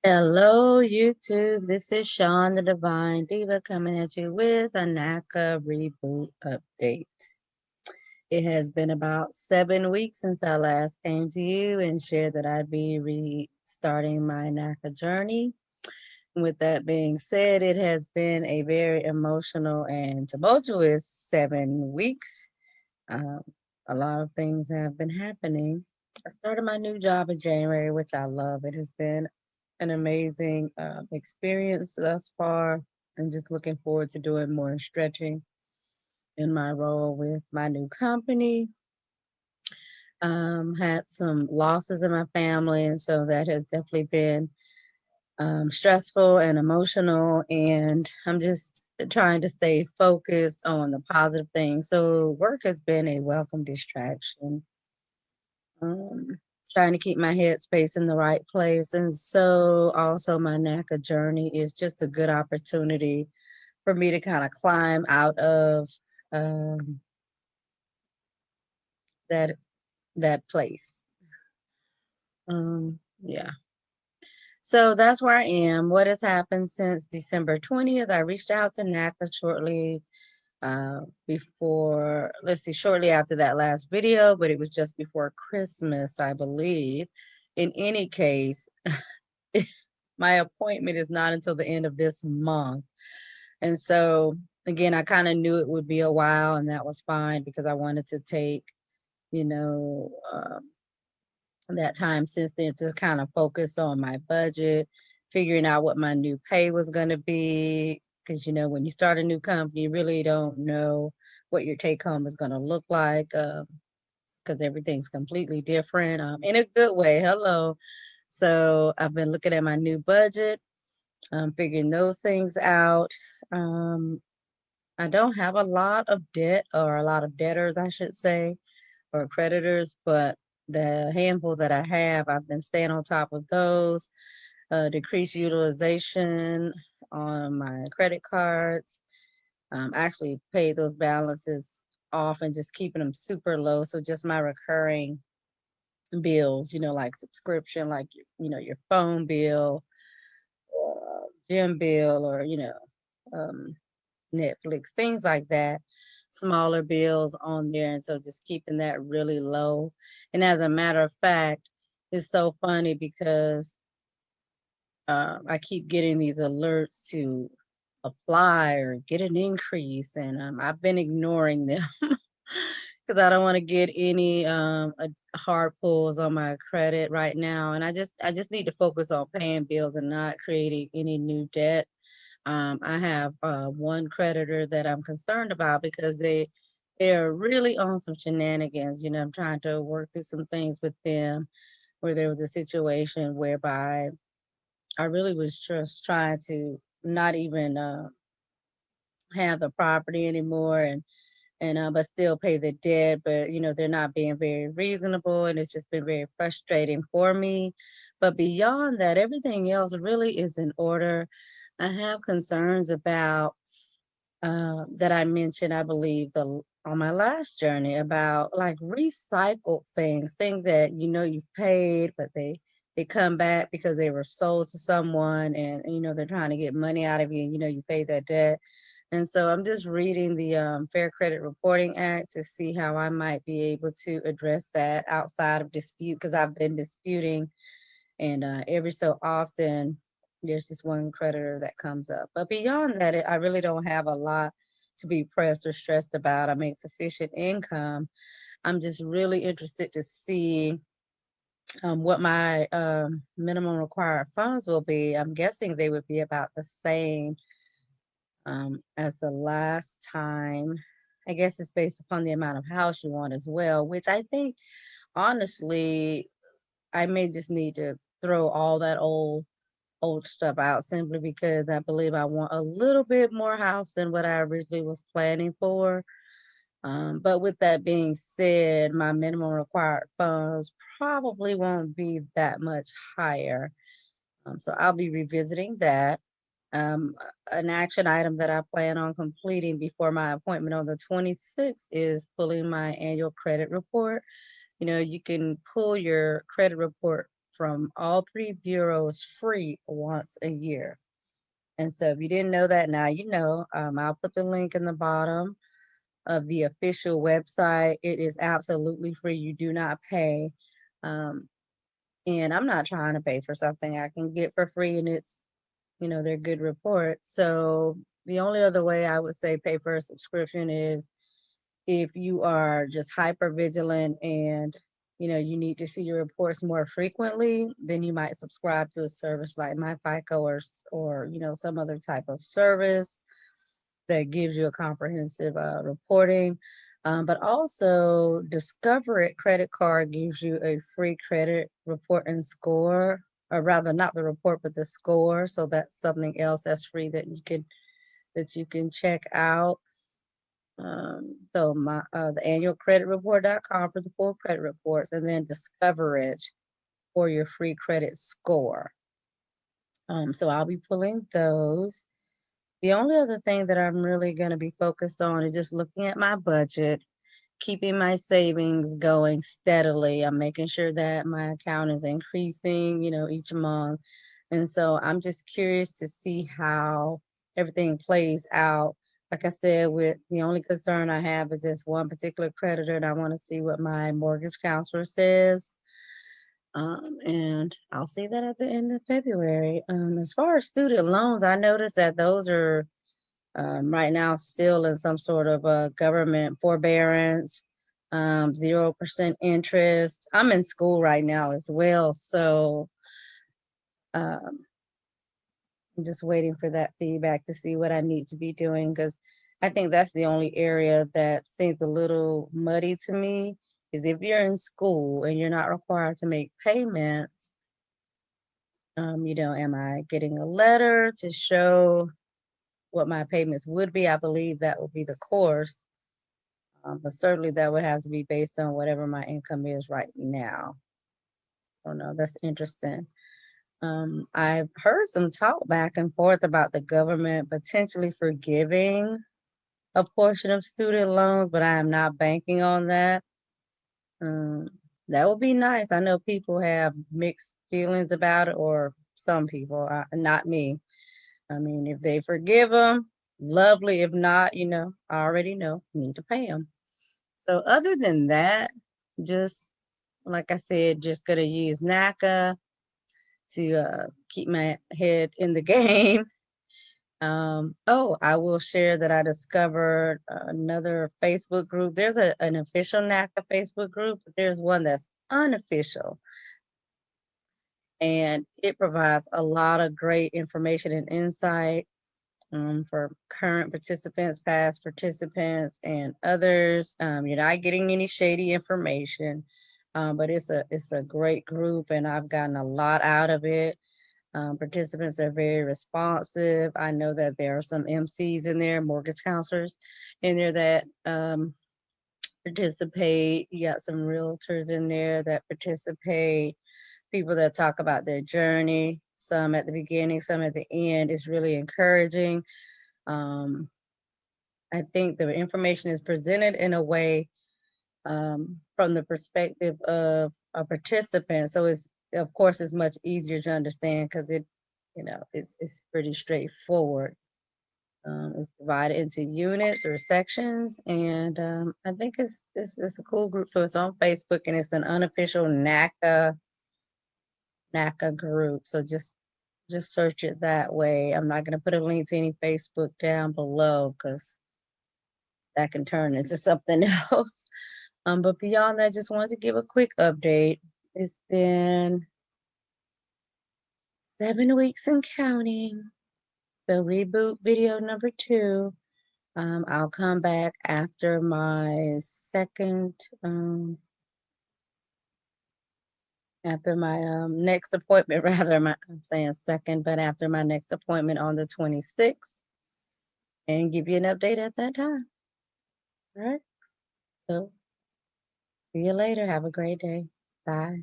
Hello, YouTube. This is Sean, the Divine Diva, coming at you with a NACA reboot update. It has been about 7 weeks since I last came to you and shared that I'd be restarting my NACA journey. With that being said, it has been a very emotional and tumultuous 7 weeks. Um, a lot of things have been happening. I started my new job in January, which I love. It has been an amazing experience thus far, and just looking forward to doing more stretching in my role with my new company. Had some losses in my family, and so that has definitely been stressful and emotional. And I'm just trying to stay focused on the positive things. So work has been a welcome distraction. Um, Trying to keep my headspace in the right place. And so also my NACA journey is just a good opportunity for me to kind of climb out of um, that that place. Yeah. So that's where I am. What has happened since December 20th? I reached out to NACA shortly before, let's see, shortly after that last video, but it was just before Christmas, I believe. In any case, my appointment is not until the end of this month. And so, again, I kind of knew it would be a while, and that was fine because I wanted to take, you know, that time since then to kind of focus on my budget, figuring out what my new pay was going to be. Because, when you start a new company, you really don't know what your take home is going to look like because everything's completely different in a good way. Hello. So I've been looking at my new budget, figuring those things out. Um, I don't have a lot of debt or a lot of debtors, I should say, or creditors, but the handful that I have, I've been staying on top of those. Decreased utilization on my credit cards. Actually paid those balances off and just keeping them super low. So just my recurring bills, like subscription, like your phone bill, or gym bill, or um, Netflix, things like that, smaller bills on there. And so just keeping that really low. And as a matter of fact, it's so funny because I keep getting these alerts to apply or get an increase, and I've been ignoring them because I don't want to get any hard pulls on my credit right now. And I just need to focus on paying bills and not creating any new debt. I have one creditor that I'm concerned about because they're really on some shenanigans. I'm trying to work through some things with them where there was a situation whereby I really was just trying to not even have the property anymore, and but still pay the debt. But they're not being very reasonable, and it's just been very frustrating for me. But beyond that, everything else really is in order. I have concerns about that I mentioned, I believe, on my last journey, about like recycled things that you've paid, but they come back because they were sold to someone, and they're trying to get money out of you, and you paid that debt. And so I'm just reading the Fair Credit Reporting Act to see how I might be able to address that outside of dispute, because I've been disputing, and every so often there's this one creditor that comes up. But beyond that, I really don't have a lot to be pressed or stressed about. I make sufficient income. I'm just really interested to see what my minimum required funds will be. I'm guessing they would be about the same as the last time. I guess it's based upon the amount of house you want as well, which I think, honestly, I may just need to throw all that old stuff out, simply because I believe I want a little bit more house than what I originally was planning for. But with that being said, my minimum required funds probably won't be that much higher. So I'll be revisiting that. Um, an action item that I plan on completing before my appointment on the 26th is pulling my annual credit report. You can pull your credit report from all 3 bureaus free once a year. And so if you didn't know that, now you know. I'll put the link in the bottom of the official website. It is absolutely free. You do not pay. Um, and I'm not trying to pay for something I can get for free, and it's, they're good reports. So the only other way I would say pay for a subscription is if you are just hyper vigilant and you need to see your reports more frequently, then you might subscribe to a service like MyFICO or some other type of service that gives you a comprehensive reporting. But also, Discover It credit card gives you a free credit report and score, or rather, not the report, but the score. So that's something else that's free that you can check out. So the annualcreditreport.com for the full credit reports, and then Discover It for your free credit score. So I'll be pulling those. The only other thing that I'm really going to be focused on is just looking at my budget, keeping my savings going steadily. I'm making sure that my account is increasing, each month. And so I'm just curious to see how everything plays out. Like I said, with the only concern I have is this one particular creditor, and I want to see what my mortgage counselor says. And I'll see that at the end of February. As far as student loans, I noticed that those are right now still in some sort of government forbearance, 0% interest. I'm in school right now as well, so um, I'm just waiting for that feedback to see what I need to be doing, because I think that's the only area that seems a little muddy to me, is if you're in school and you're not required to make payments, am I getting a letter to show what my payments would be? I believe that would be the course. But certainly that would have to be based on whatever my income is right now. Oh no, that's interesting. I've heard some talk back and forth about the government potentially forgiving a portion of student loans, but I am not banking on that. Um, that would be nice. I know people have mixed feelings about it, or some people, not me. I mean, if they forgive them, lovely. If not, I already know, need to pay them. So other than that, just like I said, just gonna use NACA to keep my head in the game. I will share that I discovered another Facebook group. There's an official NACA Facebook group, but there's one that's unofficial. And it provides a lot of great information and insight for current participants, past participants, and others. You're not getting any shady information, but it's a great group, and I've gotten a lot out of it. Participants are very responsive. I know that there are some MCs in there, mortgage counselors in there that participate. You got some realtors in there that participate, people that talk about their journey, some at the beginning, some at the end. It's really encouraging. I think the information is presented in a way from the perspective of a participant. So of course, it's much easier to understand because it's pretty straightforward. It's divided into units or sections, and I think it's a cool group. So it's on Facebook, and it's an unofficial NACA group. So just search it that way. I'm not going to put a link to any Facebook down below because that can turn into something else. But beyond that, I just wanted to give a quick update. It's been 7 weeks and counting. So reboot video number 2. I'll come back after my second, after my next appointment, rather. I'm saying second, but after my next appointment on the 26th, and give you an update at that time. All right. So see you later. Have a great day. Bye.